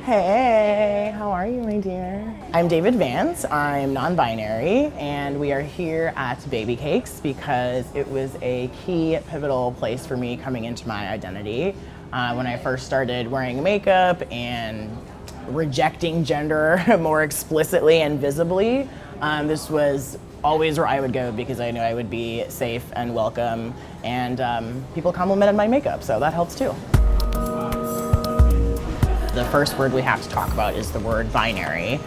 Hey, how are you, my dear? I'm David Vance, I'm non-binary, and we are here at Baby Cakes because it was a key pivotal place for me coming into my identity. When I first started wearing makeup and rejecting gender more explicitly and visibly, this was always where I would go because I knew I would be safe and welcome, and people complimented my makeup, so that helps too. The first word we have to talk about is the word binary.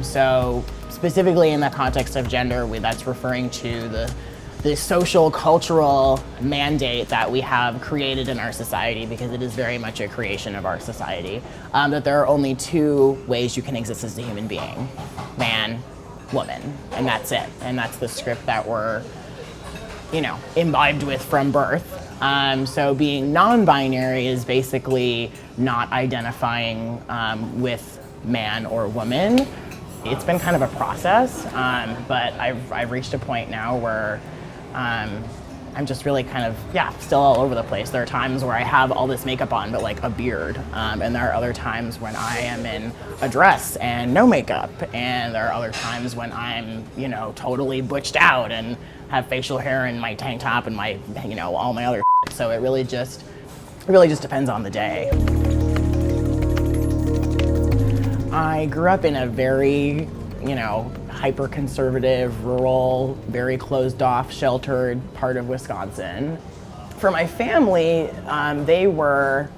So specifically in the context of gender, that's referring to the social cultural mandate that we have created in our society, because it is very much a creation of our society, that there are only two ways you can exist as a human being: man, woman, and that's it. And that's the script that we're, imbibed with from birth. So being non-binary is basically not identifying with man or woman. It's been kind of a process, but I've reached a point now where I'm just really kind of, still all over the place. There are times where I have all this makeup on, but like a beard. And there are other times when I am in a dress and no makeup. And there are other times when I'm, totally butched out and have facial hair and my tank top and my, all my other shit. So it really just depends on the day. I grew up in a very, hyper-conservative, rural, very closed-off, sheltered part of Wisconsin. For my family, they were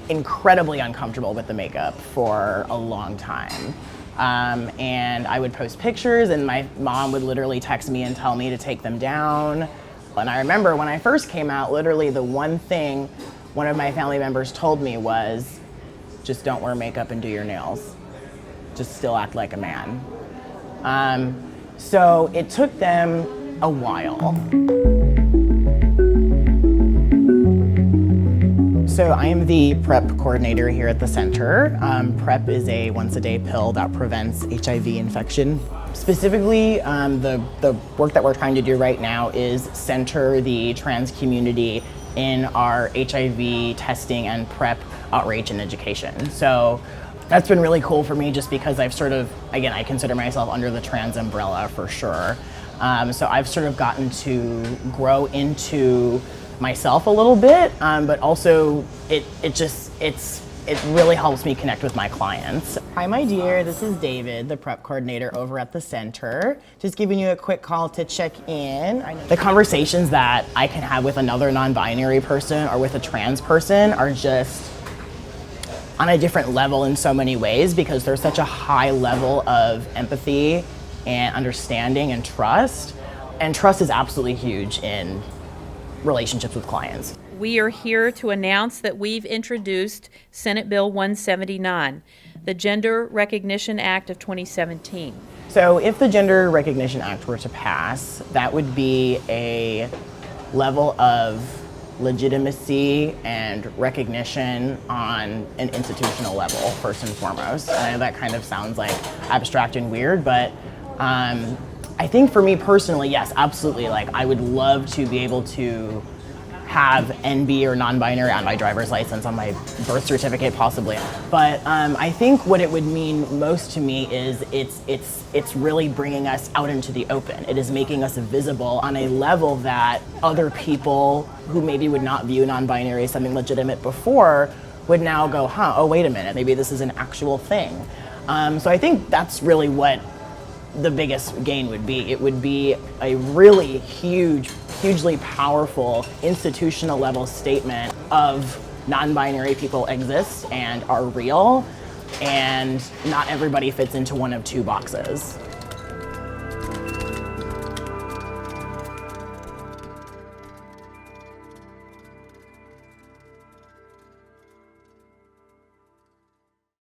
incredibly uncomfortable with the makeup for a long time. And I would post pictures and my mom would literally text me and tell me to take them down. And I remember when I first came out, literally the one thing one of my family members told me was, just don't wear makeup and do your nails. Just still act like a man. So it took them a while. So I am the PrEP coordinator here at the center. PrEP is a once-a-day pill that prevents HIV infection. Specifically, the work that we're trying to do right now is center the trans community in our HIV testing and PrEP outreach and education. So that's been really cool for me just because I've sort of, again, I consider myself under the trans umbrella for sure. So I've sort of gotten to grow into myself a little bit, but also it really helps me connect with my clients. Hi, my dear, this is David, the PrEP coordinator over at the center. Just giving you a quick call to check in. The conversations that I can have with another non-binary person or with a trans person are just on a different level in so many ways, because there's such a high level of empathy and understanding and trust. And trust is absolutely huge in relationships with clients. We are here to announce that we've introduced Senate Bill 179, the Gender Recognition Act of 2017. So if the Gender Recognition Act were to pass, that would be a level of legitimacy and recognition on an institutional level, first and foremost. And I know that kind of sounds like abstract and weird, but I think for me personally, yes, absolutely. Like, I would love to be able to have NB or non-binary on my driver's license, on my birth certificate possibly. But I think what it would mean most to me is it's really bringing us out into the open. It is making us visible on a level that other people who maybe would not view non-binary as something legitimate before would now go, oh, wait a minute, maybe this is an actual thing. So I think that's really what the biggest gain would be. It would be a really hugely powerful institutional level statement of non-binary people exist and are real, and not everybody fits into one of two boxes.